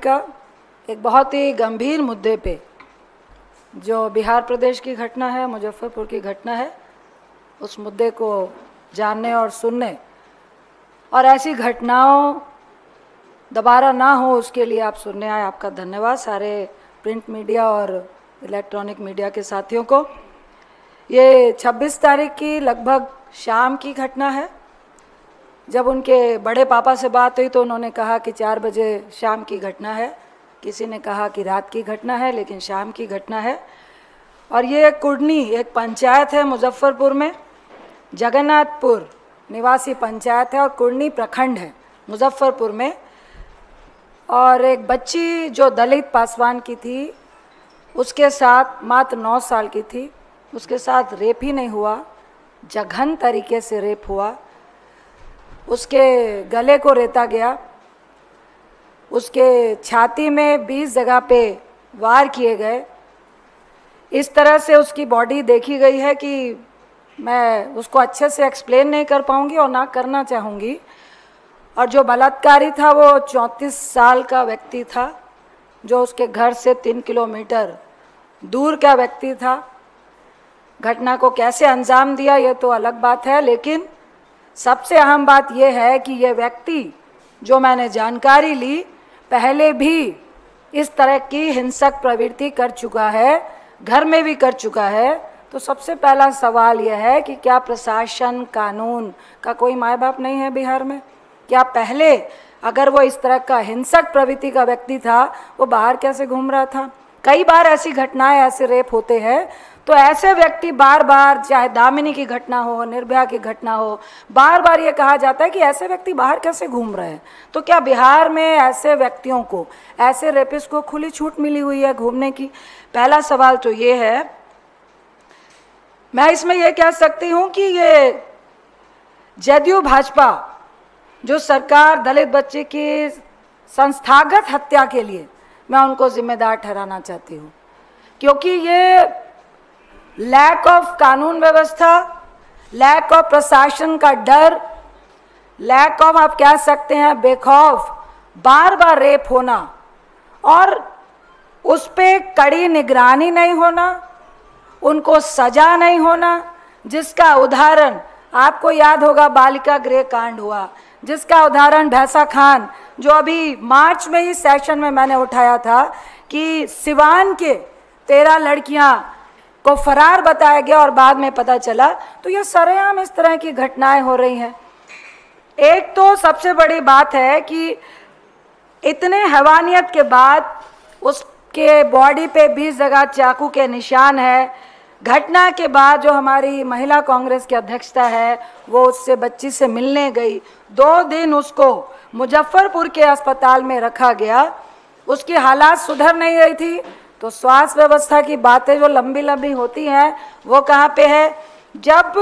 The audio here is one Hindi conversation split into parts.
का एक बहुत ही गंभीर मुद्दे पे, जो बिहार प्रदेश की घटना है, मुजफ्फरपुर की घटना है, उस मुद्दे को जानने और सुनने और ऐसी घटनाओं दोबारा ना हो उसके लिए आप सुनने आए। आपका धन्यवाद सारे प्रिंट मीडिया और इलेक्ट्रॉनिक मीडिया के साथियों को। ये 26 तारीख की लगभग शाम की घटना है। जब उनके बड़े पापा से बात हुई तो उन्होंने कहा कि 4 बजे शाम की घटना है, किसी ने कहा कि रात की घटना है, लेकिन शाम की घटना है। और ये कुडनी एक पंचायत है मुजफ्फरपुर में, जगन्नाथपुर निवासी पंचायत है और कुडनी प्रखंड है मुजफ्फरपुर में। और एक बच्ची जो दलित पासवान की थी, उसके साथ मात्र 9 साल की थी, उसके साथ रेप ही नहीं हुआ, जघन तरीके से रेप हुआ। उसके गले को रेता गया, उसके छाती में 20 जगह पे वार किए गए। इस तरह से उसकी बॉडी देखी गई है कि मैं उसको अच्छे से एक्सप्लेन नहीं कर पाऊँगी और ना करना चाहूँगी। और जो बलात्कारी था वो 34 साल का व्यक्ति था, जो उसके घर से 3 किलोमीटर दूर का व्यक्ति था। घटना को कैसे अंजाम दिया ये तो अलग बात है, लेकिन सबसे अहम बात यह है कि ये व्यक्ति, जो मैंने जानकारी ली, पहले भी इस तरह की हिंसक प्रवृत्ति कर चुका है, घर में भी कर चुका है। तो सबसे पहला सवाल यह है कि क्या प्रशासन, कानून का कोई माय बाप नहीं है बिहार में? क्या पहले अगर वो इस तरह का हिंसक प्रवृत्ति का व्यक्ति था, वो बाहर कैसे घूम रहा था? कई बार ऐसी घटनाएं, ऐसे रेप होते हैं, तो ऐसे व्यक्ति बार बार, चाहे दामिनी की घटना हो, निर्भया की घटना हो, बार बार ये कहा जाता है कि ऐसे व्यक्ति बाहर कैसे घूम रहे हैं। तो क्या बिहार में ऐसे व्यक्तियों को, ऐसे रेपिस्ट को खुली छूट मिली हुई है घूमने की? पहला सवाल तो ये है। मैं इसमें ये कह सकती हूँ कि ये जदयू भाजपा जो सरकार दलित बच्चे की संस्थागत हत्या के लिए, मैं उनको जिम्मेदार ठहराना चाहती हूँ, क्योंकि ये लैक ऑफ कानून व्यवस्था, लैक ऑफ प्रशासन का डर, लैक ऑफ, आप कह सकते हैं बेखौफ, बार बार रेप होना और उस पे कड़ी निगरानी नहीं होना, उनको सजा नहीं होना, जिसका उदाहरण आपको याद होगा बालिका गृह कांड हुआ, जिसका उदाहरण भैंसा खान, जो अभी मार्च में ही सेशन में मैंने उठाया था कि सिवान के 13 लड़कियां को फरार बताया गया और बाद में पता चला। तो ये सरेआम इस तरह की घटनाएं हो रही हैं। एक तो सबसे बड़ी बात है कि इतने हैवानियत के बाद उसके बॉडी पे 20 जगह चाकू के निशान है। घटना के बाद जो हमारी महिला कांग्रेस की अध्यक्षता है, वो उससे बच्ची से मिलने गई। 2 दिन उसको मुजफ्फरपुर के अस्पताल में रखा गया, उसकी हालात सुधर नहीं रही थी। तो स्वास्थ्य व्यवस्था की बातें जो लंबी लंबी होती हैं, वो कहाँ पे है? जब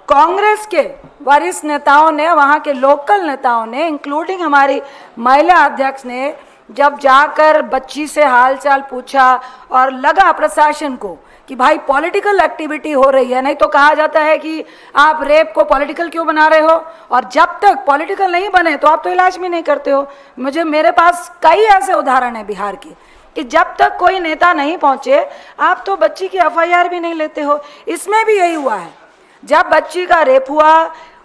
कांग्रेस के वरिष्ठ नेताओं ने, वहाँ के लोकल नेताओं ने, इंक्लूडिंग हमारी महिला अध्यक्ष ने, जब जाकर बच्ची से हालचाल पूछा और लगा प्रशासन को कि भाई पॉलिटिकल एक्टिविटी हो रही है, नहीं तो कहा जाता है कि आप रेप को पॉलिटिकल क्यों बना रहे हो, और जब तक पॉलिटिकल नहीं बने तो आप तो इलाज भी नहीं करते हो। मेरे पास कई ऐसे उदाहरण हैं बिहार के कि जब तक कोई नेता नहीं पहुंचे आप तो बच्ची की FIR भी नहीं लेते हो। इसमें भी यही हुआ है। जब बच्ची का रेप हुआ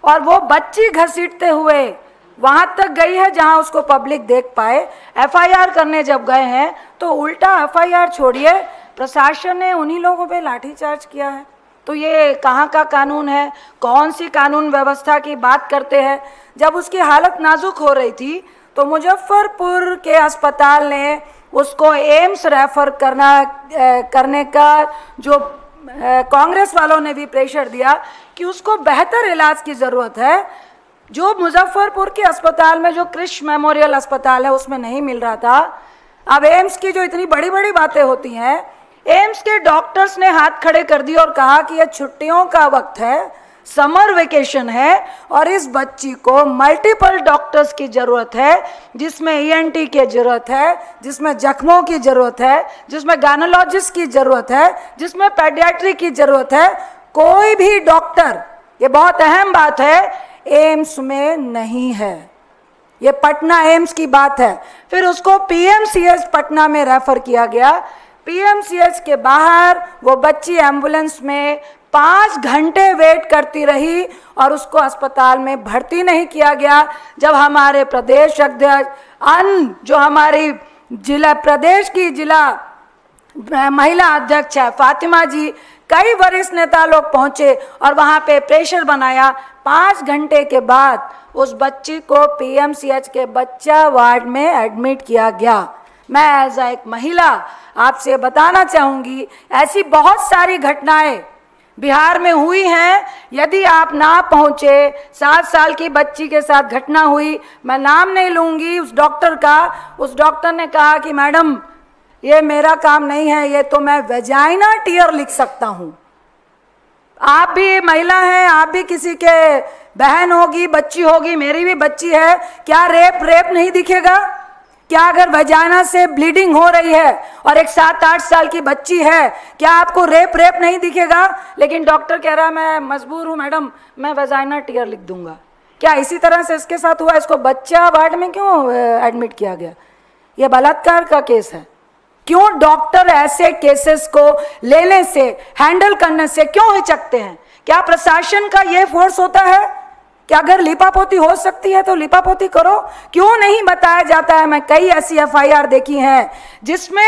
और वो बच्ची घसीटते हुए वहां तक गई है जहां उसको पब्लिक देख पाए, FIR करने जब गए हैं तो उल्टा FIR छोड़िए, प्रशासन ने उन्हीं लोगों पे लाठीचार्ज किया है। तो ये कहाँ का कानून है? कौन सी कानून व्यवस्था की बात करते हैं? जब उसकी हालत नाजुक हो रही थी तो मुजफ्फरपुर के अस्पताल ने उसको एम्स रेफर करने का जो कांग्रेस वालों ने भी प्रेशर दिया कि उसको बेहतर इलाज की ज़रूरत है, जो मुजफ्फरपुर के अस्पताल में, जो क्रिश मेमोरियल अस्पताल है, उसमें नहीं मिल रहा था। अब एम्स की जो इतनी बड़ी बड़ी बातें होती हैं, एम्स के डॉक्टर्स ने हाथ खड़े कर दिए और कहा कि यह छुट्टियों का वक्त है, समर वेकेशन है और इस बच्ची को मल्टीपल डॉक्टर्स की ज़रूरत है, जिसमें ENT की ज़रूरत है, जिसमें जख्मों की ज़रूरत है, जिसमें गायनोलॉजिस्ट की ज़रूरत है, जिसमें पेडियाट्री की ज़रूरत है। कोई भी डॉक्टर, ये बहुत अहम बात है, एम्स में नहीं है। ये पटना एम्स की बात है। फिर उसको पीएमसीएच पटना में रेफर किया गया। पीएमसीएच के बाहर वो बच्ची एम्बुलेंस में 5 घंटे वेट करती रही और उसको अस्पताल में भर्ती नहीं किया गया। जब हमारे प्रदेश अध्यक्ष जो हमारी जिला प्रदेश की जिला महिला अध्यक्ष है फातिमा जी, कई वरिष्ठ नेता लोग पहुंचे और वहां पे प्रेशर बनाया। 5 घंटे के बाद उस बच्ची को पीएमसीएच के बच्चा वार्ड में एडमिट किया गया। मैं एज एक महिला आपसे बताना चाहूंगी, ऐसी बहुत सारी घटनाएं बिहार में हुई हैं। यदि आप ना पहुंचे, 7 साल की बच्ची के साथ घटना हुई, मैं नाम नहीं लूंगी उस डॉक्टर का। उस डॉक्टर ने कहा कि मैडम ये मेरा काम नहीं है, ये तो मैं वेजाइना टीयर लिख सकता हूं। आप भी महिला हैं, आप भी किसी के बहन होगी, बच्ची होगी, मेरी भी बच्ची है, क्या रेप नहीं दिखेगा? क्या अगर वेजाइना से ब्लीडिंग हो रही है और एक 7-8 साल की बच्ची है, क्या आपको रेप नहीं दिखेगा? लेकिन डॉक्टर कह रहा है मैं मजबूर हूं मैडम, मैं वेजाइना टीयर लिख दूंगा। क्या इसी तरह से इसके साथ हुआ? इसको बच्चा वार्ड में क्यों एडमिट किया गया? यह बलात्कार का केस है। क्यों डॉक्टर ऐसे केसेस को लेने से, हैंडल करने से क्यों हिचकते हैं? क्या प्रशासन का यह फोर्स होता है कि अगर लिपापोती हो सकती है तो लिपापोती करो? क्यों नहीं बताया जाता है? मैं कई ऐसी एफआईआर देखी हैं जिसमें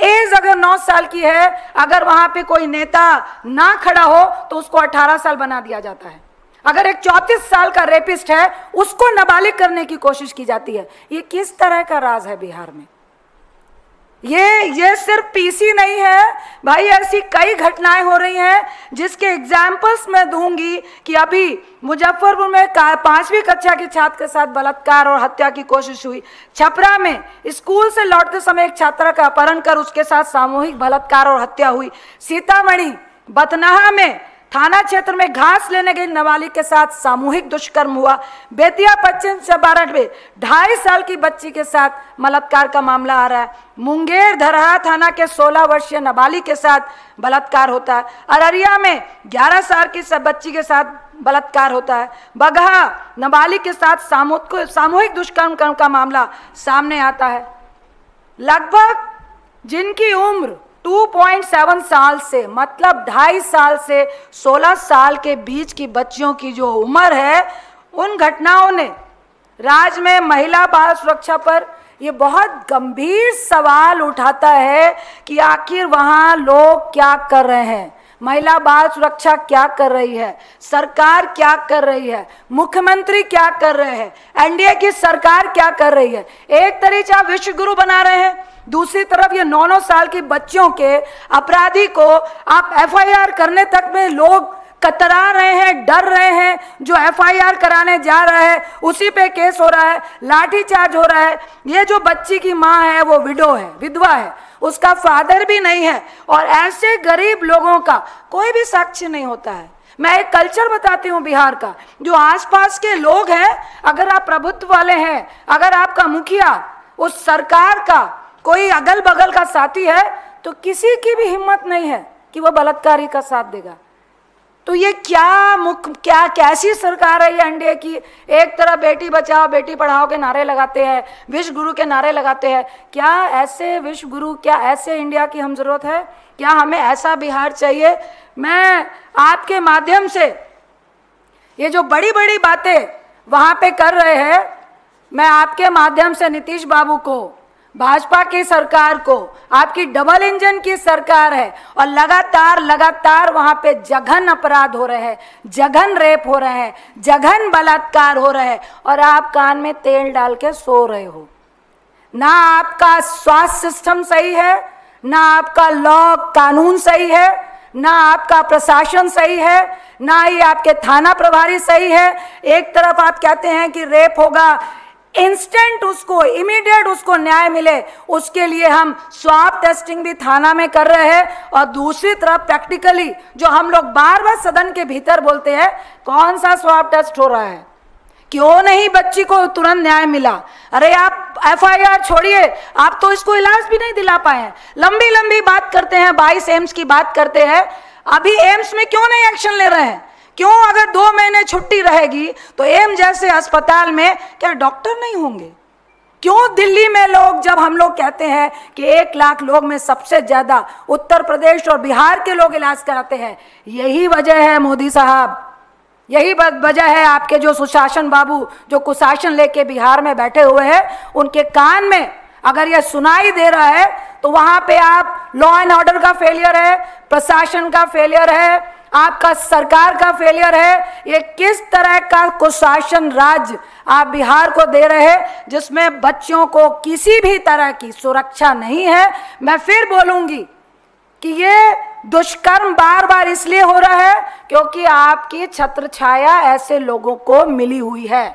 एज अगर 9 साल की है, अगर वहां पे कोई नेता ना खड़ा हो तो उसको 18 साल बना दिया जाता है। अगर एक 34 साल का रेपिस्ट है उसको नाबालिग करने की कोशिश की जाती है। ये किस तरह का राज है बिहार में? ये सिर्फ पीसी नहीं है भाई, ऐसी कई घटनाएं हो रही हैं जिसके एग्जाम्पल्स मैं दूंगी कि अभी मुजफ्फरपुर में 5वीं कक्षा के छात्र के साथ बलात्कार और हत्या की कोशिश हुई। छपरा में स्कूल से लौटते समय एक छात्रा का अपहरण कर उसके साथ सामूहिक बलात्कार और हत्या हुई। सीतामढ़ी बथनाहा में थाना क्षेत्र में घास लेने गई नाबालिग के साथ सामूहिक दुष्कर्म हुआ। बेतिया पश्चिम चंपारण में 2.5 साल की बच्ची के साथ बलात्कार का मामला आ रहा है। मुंगेर धरहा थाना के 16 वर्षीय नाबालिग के साथ बलात्कार होता है। अररिया में 11 साल की बच्ची के साथ बलात्कार होता है। बगहा नाबालिग के साथ सामूहिक दुष्कर्म का मामला सामने आता है। लगभग जिनकी उम्र 2.7 साल से, मतलब 2.5 साल से 16 साल के बीच की बच्चियों की जो उम्र है, उन घटनाओं ने राज्य में महिला बाल सुरक्षा पर ये बहुत गंभीर सवाल उठाता है कि आखिर वहाँ लोग क्या कर रहे हैं, महिला बाल सुरक्षा क्या कर रही है, सरकार क्या कर रही है, मुख्यमंत्री क्या कर रहे हैं, एनडीए की सरकार क्या कर रही है। एक तरीके आप विश्व गुरु बना रहे हैं, दूसरी तरफ ये 9-9 साल की बच्चियों के अपराधी को आप एफआईआर करने तक में लोग कतरा रहे हैं, डर रहे हैं। जो एफआईआर कराने जा रहा है उसी पे केस हो रहा है, लाठीचार्ज हो रहा है। ये जो बच्ची की माँ है वो विडो है, विधवा है, उसका फादर भी नहीं है और ऐसे गरीब लोगों का कोई भी साक्ष्य नहीं होता है। मैं एक कल्चर बताती हूँ बिहार का, जो आसपास के लोग हैं, अगर आप प्रभुत्व वाले हैं, अगर आपका मुखिया उस सरकार का कोई अगल बगल का साथी है, तो किसी की भी हिम्मत नहीं है कि वह बलात्कारी का साथ देगा। तो ये क्या कैसी सरकार है ये एनडीए की? एक तरफ बेटी बचाओ बेटी पढ़ाओ के नारे लगाते हैं, विश्व गुरु के नारे लगाते हैं। क्या ऐसे विश्व गुरु, क्या ऐसे इंडिया की हम जरूरत है? क्या हमें ऐसा बिहार चाहिए? मैं आपके माध्यम से ये जो बड़ी बड़ी बातें वहां पे कर रहे हैं, मैं आपके माध्यम से नीतीश बाबू को, भाजपा की सरकार को, आपकी डबल इंजन की सरकार है और लगातार वहां पे जघन अपराध हो रहे हैं, जघन रेप हो रहे हैं, जघन बलात्कार हो रहे हैं और आप कान में तेल डाल के सो रहे हो। ना आपका स्वास्थ्य सिस्टम सही है, ना आपका लॉ कानून सही है, ना आपका प्रशासन सही है, ना ही आपके थाना प्रभारी सही है। एक तरफ आप कहते हैं कि रेप होगा, इंस्टेंट उसको, इमीडिएट उसको न्याय मिले, उसके लिए हम स्वाब टेस्टिंग भी थाना में कर रहे हैं और दूसरी तरफ प्रैक्टिकली जो हम लोग बार बार सदन के भीतर बोलते हैं, कौन सा स्वाब टेस्ट हो रहा है? क्यों नहीं बच्ची को तुरंत न्याय मिला? अरे आप एफआईआर छोड़िए, आप तो इसको इलाज भी नहीं दिला पाए हैं। लंबी लंबी बात करते हैं, 22 एम्स की बात करते हैं, अभी एम्स में क्यों नहीं एक्शन ले रहे हैं? क्यों अगर 2 महीने छुट्टी रहेगी तो एम्स जैसे अस्पताल में क्या डॉक्टर नहीं होंगे? क्यों दिल्ली में लोग, जब हम लोग कहते हैं कि 1 लाख लोग में सबसे ज्यादा उत्तर प्रदेश और बिहार के लोग इलाज कराते हैं, यही वजह है मोदी साहब, यही वजह है आपके जो सुशासन बाबू जो कुशासन लेके बिहार में बैठे हुए हैं, उनके कान में अगर यह सुनाई दे रहा है तो वहां पे आप लॉ एंड ऑर्डर का फेलियर है, प्रशासन का फेलियर है, आपका सरकार का फेलियर है। ये किस तरह का कुशासन राज्य आप बिहार को दे रहे हैं जिसमें बच्चों को किसी भी तरह की सुरक्षा नहीं है। मैं फिर बोलूंगी कि ये दुष्कर्म बार बार इसलिए हो रहा है क्योंकि आपकी छत्र छाया ऐसे लोगों को मिली हुई है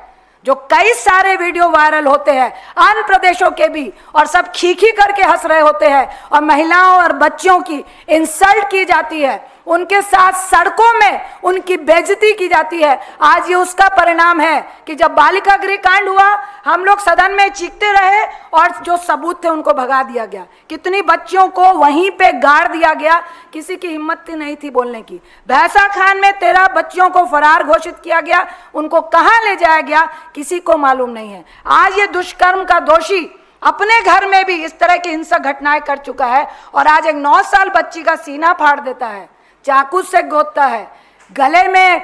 जो कई सारे वीडियो वायरल होते हैं अन्य प्रदेशों के भी, और सब खीखी करके हंस रहे होते हैं और महिलाओं और बच्चों की इंसल्ट की जाती है, उनके साथ सड़कों में उनकी बेइज्जती की जाती है। आज ये उसका परिणाम है कि जब बालिका गृह कांड हुआ हम लोग सदन में चीखते रहे और जो सबूत थे उनको भगा दिया गया, कितनी बच्चियों को वहीं पे गाड़ दिया गया, किसी की हिम्मत नहीं थी बोलने की। भैंसा खान में 13 बच्चियों को फरार घोषित किया गया, उनको कहां ले जाया गया किसी को मालूम नहीं है। आज ये दुष्कर्म का दोषी अपने घर में भी इस तरह की हिंसक घटनाएं कर चुका है और आज एक 9 साल बच्ची का सीना फाड़ देता है, चाकू से गोदता है, गले में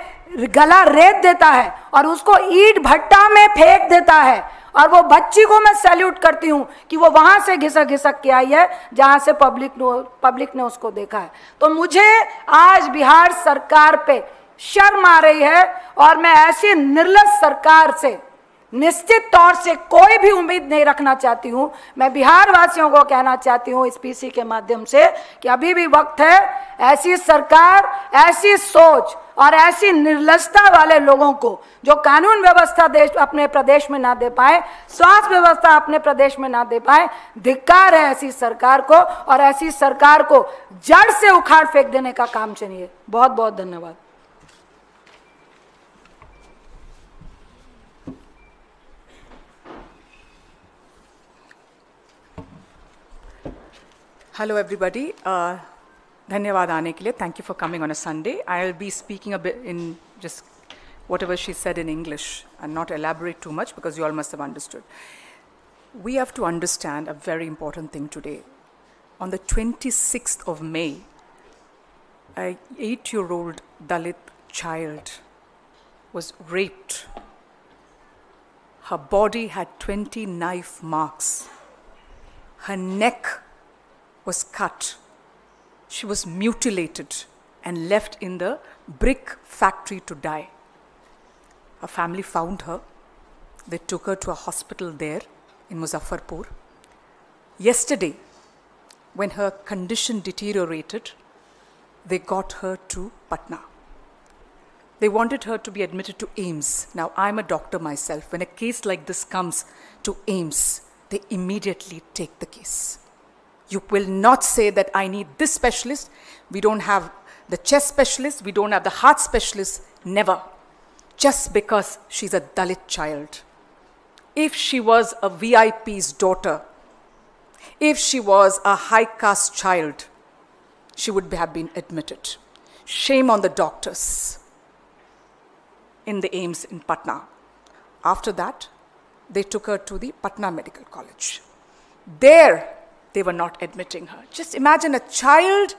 गला रेत देता है और उसको ईंट भट्टा में फेंक देता है। और वो बच्ची को मैं सैल्यूट करती हूँ कि वो वहां से घिसक घिसक के आई है जहां से पब्लिक ने उसको देखा है। तो मुझे आज बिहार सरकार पे शर्म आ रही है और मैं ऐसी निर्लज सरकार से निश्चित तौर से कोई भी उम्मीद नहीं रखना चाहती हूं। मैं बिहार वासियों को कहना चाहती हूं इस पीसी के माध्यम से कि अभी भी वक्त है, ऐसी सरकार, ऐसी सोच और ऐसी निर्लजता वाले लोगों को जो कानून व्यवस्था अपने प्रदेश में ना दे पाए, स्वास्थ्य व्यवस्था अपने प्रदेश में ना दे पाए, धिक्कार है ऐसी सरकार को और ऐसी सरकार को जड़ से उखाड़ फेंक देने का काम चाहिए। बहुत बहुत धन्यवाद। Hello everybody, धन्यवाद आने के लिए, thank you for coming on a Sunday. I'll be speaking a bit in just whatever she said in English and not elaborate too much because you all must have understood. We have to understand a very important thing today. On the 26th of May, an 8-year-old Dalit child was raped. Her body had 20 knife marks. Her neck was cut. She was mutilated and left in the brick factory to die. Her family found her. They took her to a hospital there in Muzaffarpur. Yesterday, when her condition deteriorated, they got her to Patna. They wanted her to be admitted to AIIMS. Now, I'm a doctor myself. When a case like this comes to AIIMS, they immediately take the case. You will not say that I need this specialist, we don't have the chest specialist, we don't have the heart specialist, never. Just because she's a Dalit child. If she was a VIP's daughter, if she was a high caste child, she would have been admitted. Shame on the doctors in the AIIMS in Patna. After that, they took her to the Patna Medical College. There, they were not admitting her. Just imagine a child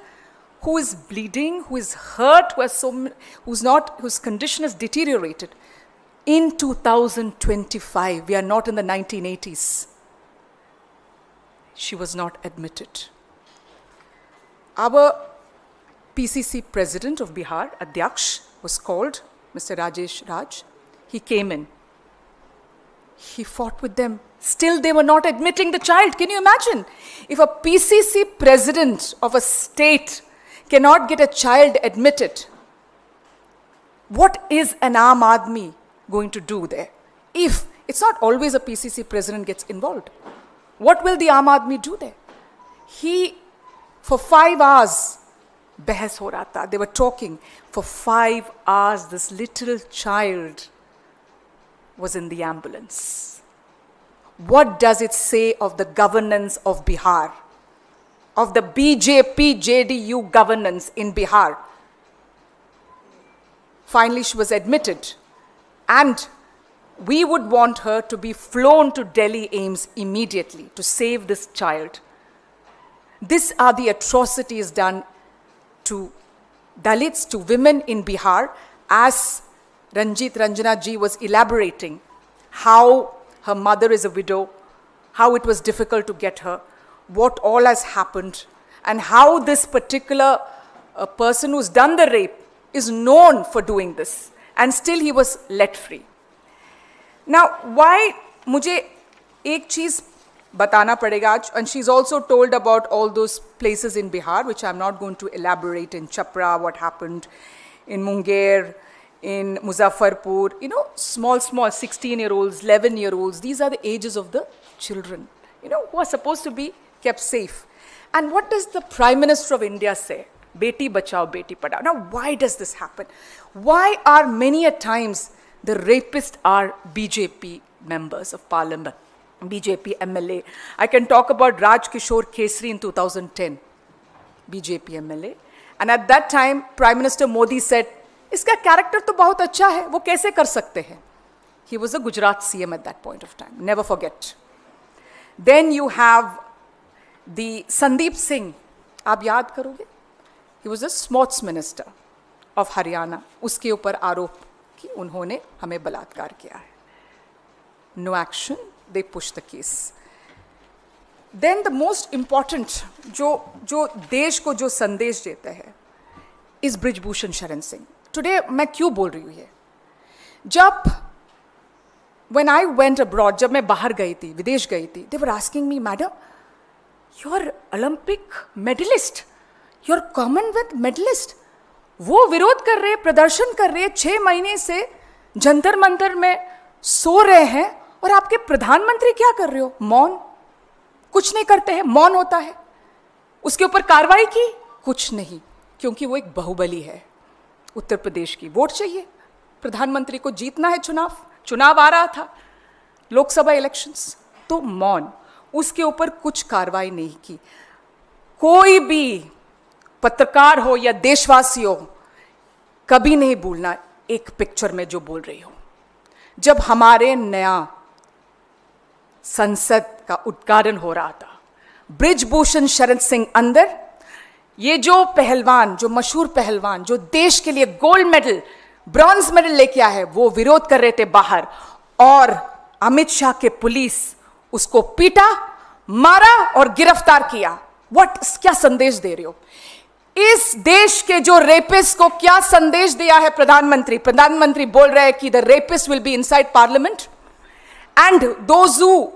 who is bleeding, who is hurt, whose condition has deteriorated. In 2025, we are not in the 1980s. She was not admitted. Our PCC president of Bihar, Adyaksh, was called, Mr. Rajesh Raj. He came in. He fought with them. Still, they were not admitting the child. Can you imagine? If a PCC president of a state cannot get a child admitted, what is an Aam Aadmi going to do there? If it's not always a PCC president gets involved, what will the Aam Aadmi do there? For 5 hours, behas ho raha tha. They were talking. For 5 hours, this little child was in the ambulance. What does it say of the governance of Bihar, of the BJP JDU governance in Bihar? finally she was admitted, and we would want her to be flown to Delhi AIIMS immediately to save this child. These are the atrocities done to Dalits, to women in Bihar, as Ranjana ji was elaborating how her mother is a widow, how it was difficult to get her, what all has happened, and how this particular person who's done the rape is known for doing this, and still he was let free. Now, why मुझे एक चीज़ बताना पड़ेगा आज, and she's also told about all those places in Bihar, which I'm not going to elaborate, in Chapra, what happened, in Munger, in Muzaffarpur, you know, small 16-year-olds, 11-year-olds, these are the ages of the children, you know, who are supposed to be kept safe. And what does the Prime Minister of India say? Beti bachao, beti padhao. Now, why does this happen? Why are many a times the rapists are BJP members of parliament, BJP MLA? I can talk about Raj Kishore Kesri in 2010, BJP MLA. And at that time, Prime Minister Modi said, इसका character तो बहुत अच्छा है, वो कैसे कर सकते हैं? He was a Gujarat CM at that point of time, never forget. Then you have the Sandeep Singh, आप याद करोगे? He was a sports minister of Haryana. उसके ऊपर आरोप कि उन्होंने हमें बलात्कार किया है. No action, they push the case. Then the most important, जो देश को जो संदेश देता है, is Brijbhushan Sharan Singh. Today मैं क्यों बोल रही हूँ ये? जब when I went abroad, जब मैं बाहर गई थी, विदेश गई थी, they were asking me, madam, you're Olympic medalist, you're Commonwealth medalist. वो विरोध कर रहे, प्रदर्शन कर रहे, 6 महीने से जंतर मंतर में सो रहे हैं, और आपके प्रधानमंत्री क्या कर रहे हो? मौन, कुछ नहीं करते हैं, मौन होता है. उसके ऊपर कार्रवाई की? कुछ नहीं, क्योंकि वो एक बाहुबली है. उत्तर प्रदेश की वोट चाहिए, प्रधानमंत्री को जीतना है, चुनाव आ रहा था, लोकसभा इलेक्शंस, तो मौन. उसके ऊपर कुछ कार्रवाई नहीं की. कोई भी पत्रकार हो या देशवासी हो, कभी नहीं भूलना एक पिक्चर में जो बोल रही हो. जब हमारे नया संसद का उद्घाटन हो रहा था, बृजभूषण शरण सिंह अंदर, ये जो पहलवान, जो मशहूर पहलवान, जो देश के लिए गोल्ड मेडल, ब्रॉन्ज मेडल लेके आए, वो विरोध कर रहे थे बाहर, और अमित शाह के पुलिस उसको पीटा, मारा और गिरफ्तार किया. क्या संदेश दे रहे हो? इस देश के जो रेपिस्ट को क्या संदेश दिया है प्रधानमंत्री? प्रधानमंत्री बोल रहे हैं कि the rapist will be inside parliament, and those who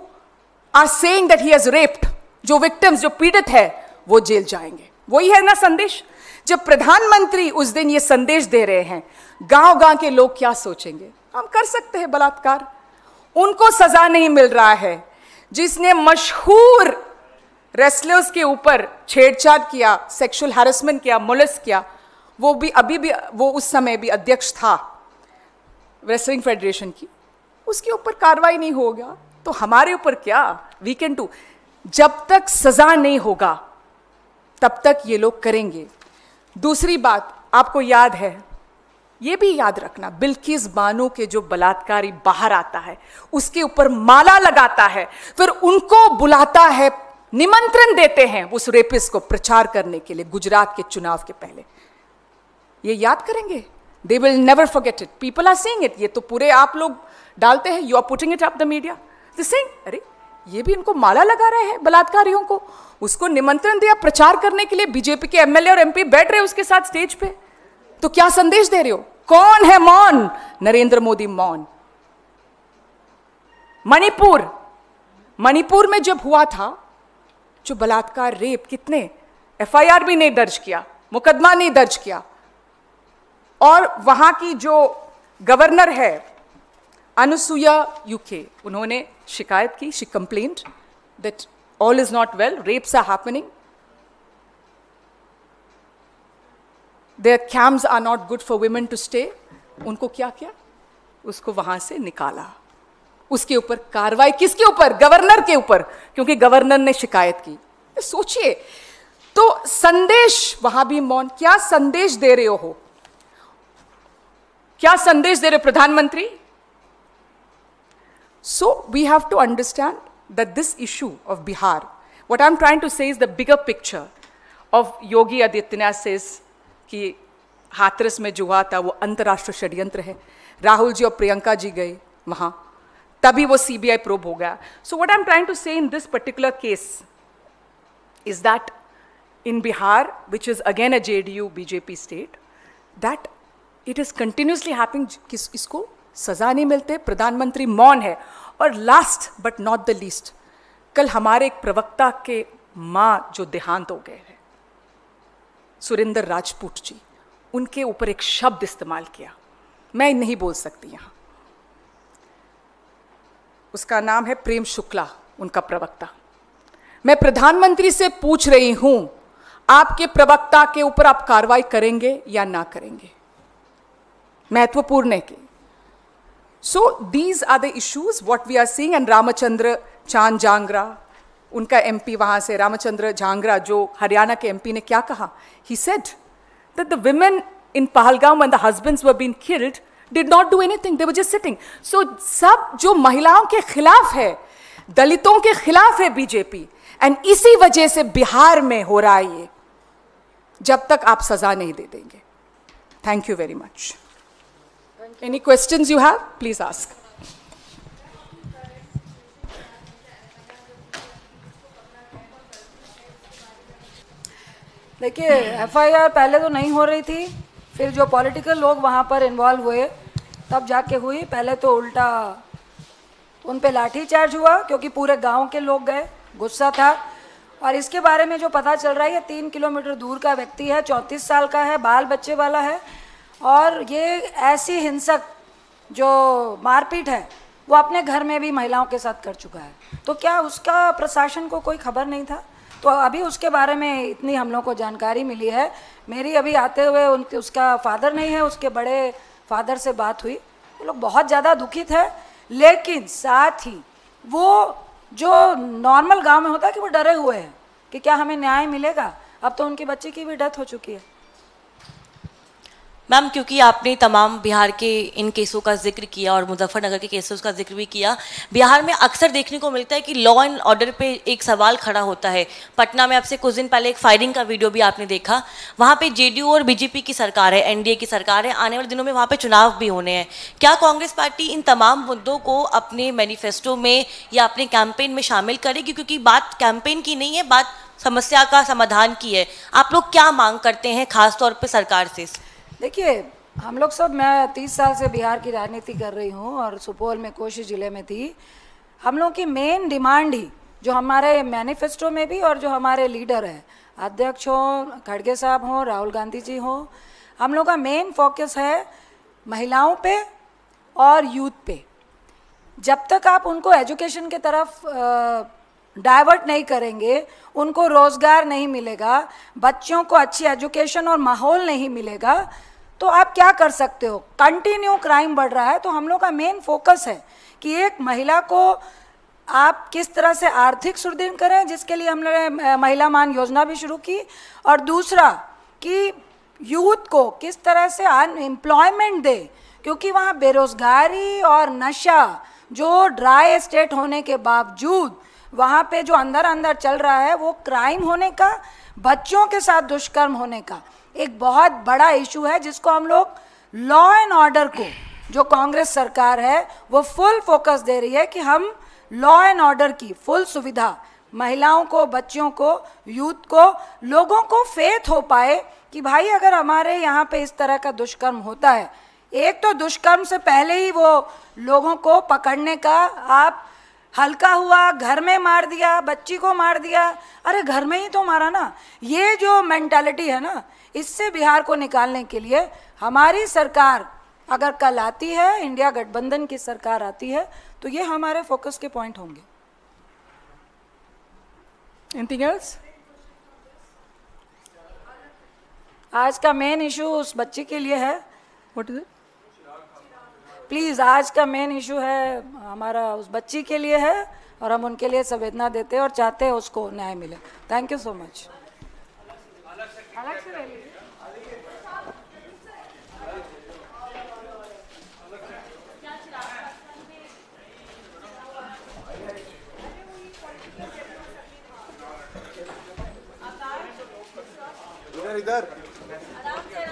are saying that he has raped, जो विक्टिम्स, जो पीड़ित है, वो जेल जाएंगे. वही है ना संदेश? जब प्रधानमंत्री उस दिन ये संदेश दे रहे हैं, गांव-गांव के लोग क्या सोचेंगे? हम कर सकते हैं बलात्कार, उनको सजा नहीं मिल रहा है. जिसने मशहूर रेसलर्स के ऊपर छेड़छाड़ किया, सेक्सुअल हैरेसमेंट किया, मोलेस्ट किया, वो भी अभी भी, वो उस समय भी अध्यक्ष था रेसलिंग फेडरेशन की, उसके ऊपर कार्रवाई नहीं होगा, तो हमारे ऊपर क्या? We can do. जब तक सजा नहीं होगा तब तक ये लोग करेंगे. दूसरी बात आपको याद है, ये भी याद रखना, बिल्किस बानो के जो बलात्कारी बाहर आता है, उसके ऊपर माला लगाता है, फिर उनको बुलाता है, निमंत्रण देते हैं उस रेपिस्ट को प्रचार करने के लिए गुजरात के चुनाव के पहले. ये याद करेंगे. They will never forget it. People are seeing it. ये तो पूरे आप लोग डालते हैं, you are putting it up the media. They saying, अरे ये भी इनको माला लगा रहे हैं बलात्कारियों को, उसको निमंत्रण दिया प्रचार करने के लिए, बीजेपी के एमएलए और एमपी बैठ रहे उसके साथ स्टेज पे. तो क्या संदेश दे रहे हो? कौन है मौन? नरेंद्र मोदी मौन. मणिपुर में जब हुआ था जो बलात्कार, रेप, कितने एफआईआर भी नहीं दर्ज किया, मुकदमा नहीं दर्ज किया, और वहां की जो गवर्नर है अनुसुया यूके, उन्होंने शिकायत की, she complained that all is not well, rapes are happening, their camps are not good for women to stay. उनको क्या किया? उसको वहां से निकाला. उसके ऊपर कार्रवाई किसके ऊपर? गवर्नर के ऊपर, क्योंकि गवर्नर ने शिकायत की. सोचिए, तो संदेश वहां भी मौन. क्या संदेश दे रहे हो? क्या संदेश दे रहे प्रधानमंत्री? So we have to understand that this issue of Bihar, what I'm trying to say is the bigger picture of Yogi Adityanath says कि हाथरस में जो हुआ था वो अंतर्राष्ट्रीय षड्यंत्र है, राहुल जी और प्रियंका जी गए वहाँ, तभी वो CBI probe हो गया. So what I'm trying to say in this particular case is that in Bihar, which is again a JDU BJP state, that it is continuously happening कि इसको सजा नहीं मिलते, प्रधानमंत्री मौन है. और last but not the least, कल हमारे एक प्रवक्ता के माँ जो देहांत हो गए हैं, सुरेंद्र राजपूत जी, उनके ऊपर एक शब्द इस्तेमाल किया, मैं नहीं बोल सकती यहाँ. उसका नाम है प्रेम शुक्ला, उनका प्रवक्ता. मैं प्रधानमंत्री से पूछ रही हूं, आपके प्रवक्ता के ऊपर आप कार्रवाई करेंगे या ना करेंगे? महत्वपूर्ण है कि so these are the issues what we are seeing. and Ramchandra चांद जांगरा, उनका MP वहां से, रामचंद्र जांगरा जो हरियाणा के MP ने क्या कहा? He said that the women in Pahalgam when the husbands were being killed did not do anything, they were just sitting. So सब जो महिलाओं के खिलाफ है, दलितों के खिलाफ है बीजेपी, एंड इसी वजह से बिहार में हो रहा है ये, जब तक आप सजा नहीं दे देंगे. Thank you very much. Any questions you have? Please ask. देखिए, FIR पहले तो नहीं हो रही थी, फिर जो पॉलिटिकल लोग वहाँ पर इन्वॉल्व हुए तब जाके हुई. पहले तो उल्टा उन पे लाठी चार्ज हुआ क्योंकि पूरे गांव के लोग गए, गुस्सा था. और इसके बारे में जो पता चल रहा है, ये 3 किलोमीटर दूर का व्यक्ति है, 34 साल का है, बाल बच्चे वाला है, और ये ऐसी हिंसक जो मारपीट है वो अपने घर में भी महिलाओं के साथ कर चुका है. तो क्या उसका प्रशासन को कोई खबर नहीं था? तो अभी उसके बारे में इतनी हम लोग को जानकारी मिली है. मेरी अभी आते हुए उसका फादर नहीं है, उसके बड़े फादर से बात हुई, वो लोग बहुत ज़्यादा दुखित है. लेकिन साथ ही वो जो नॉर्मल गांव में होता है कि वो डरे हुए हैं कि क्या हमें न्याय मिलेगा. अब तो उनकी बच्ची की भी डेथ हो चुकी है. मैम, क्योंकि आपने तमाम बिहार के इन केसों का जिक्र किया और मुजफ्फरनगर के केसों का जिक्र भी किया, बिहार में अक्सर देखने को मिलता है कि लॉ एंड ऑर्डर पे एक सवाल खड़ा होता है. पटना में आपसे कुछ दिन पहले एक फायरिंग का वीडियो भी आपने देखा. वहाँ पे जेडीयू और बीजेपी की सरकार है, एनडीए की सरकार है, आने वाले दिनों में वहाँ पर चुनाव भी होने हैं. क्या कांग्रेस पार्टी इन तमाम मुद्दों को अपने मैनिफेस्टो में या अपने कैंपेन में शामिल करेगी? क्योंकि बात कैंपेन की नहीं है, बात समस्या का समाधान की है. आप लोग क्या मांग करते हैं खासतौर पर सरकार से? देखिए, हम लोग सब, मैं 30 साल से बिहार की राजनीति कर रही हूँ और सुपौल में कोशी ज़िले में थी. हम लोग की मेन डिमांड ही, जो हमारे मैनिफेस्टो में भी और जो हमारे लीडर हैं, अध्यक्ष हो, खड़गे साहब हो, राहुल गांधी जी हो, हम लोग का मेन फोकस है महिलाओं पे और यूथ पे. जब तक आप उनको एजुकेशन की तरफ डाइवर्ट नहीं करेंगे, उनको रोज़गार नहीं मिलेगा, बच्चों को अच्छी एजुकेशन और माहौल नहीं मिलेगा, तो आप क्या कर सकते हो? कंटिन्यू क्राइम बढ़ रहा है. तो हम लोग का मेन फोकस है कि एक महिला को आप किस तरह से आर्थिक सुदृढ़ करें, जिसके लिए हमने महिला मान योजना भी शुरू की. और दूसरा कि यूथ को किस तरह से अनएम्प्लॉयमेंट दे, क्योंकि वहाँ बेरोज़गारी और नशा जो ड्राई स्टेट होने के बावजूद वहाँ पे जो अंदर अंदर चल रहा है, वो क्राइम होने का, बच्चों के साथ दुष्कर्म होने का एक बहुत बड़ा इशू है, जिसको हम लोग लॉ एंड ऑर्डर को, जो कांग्रेस सरकार है वो फुल फोकस दे रही है कि हम लॉ एंड ऑर्डर की फुल सुविधा महिलाओं को, बच्चों को, यूथ को, लोगों को फेथ हो पाए कि भाई अगर हमारे यहाँ पे इस तरह का दुष्कर्म होता है, एक तो दुष्कर्म से पहले ही वो लोगों को पकड़ने का, आप हल्का हुआ, घर में मार दिया, बच्ची को मार दिया, अरे घर में ही तो मारा ना. ये जो मेंटालिटी है ना, इससे बिहार को निकालने के लिए हमारी सरकार अगर कल आती है, इंडिया गठबंधन की सरकार आती है, तो ये हमारे फोकस के पॉइंट होंगे. Anything else? आज का मेन इशू उस बच्ची के लिए है. What is it? प्लीज़, आज का मेन इशू है हमारा उस बच्ची के लिए है, और हम उनके लिए संवेदना देते हैं और चाहते हैं उसको न्याय मिले. Thank you so much. अलग से ले लीजिए. इधर आराम से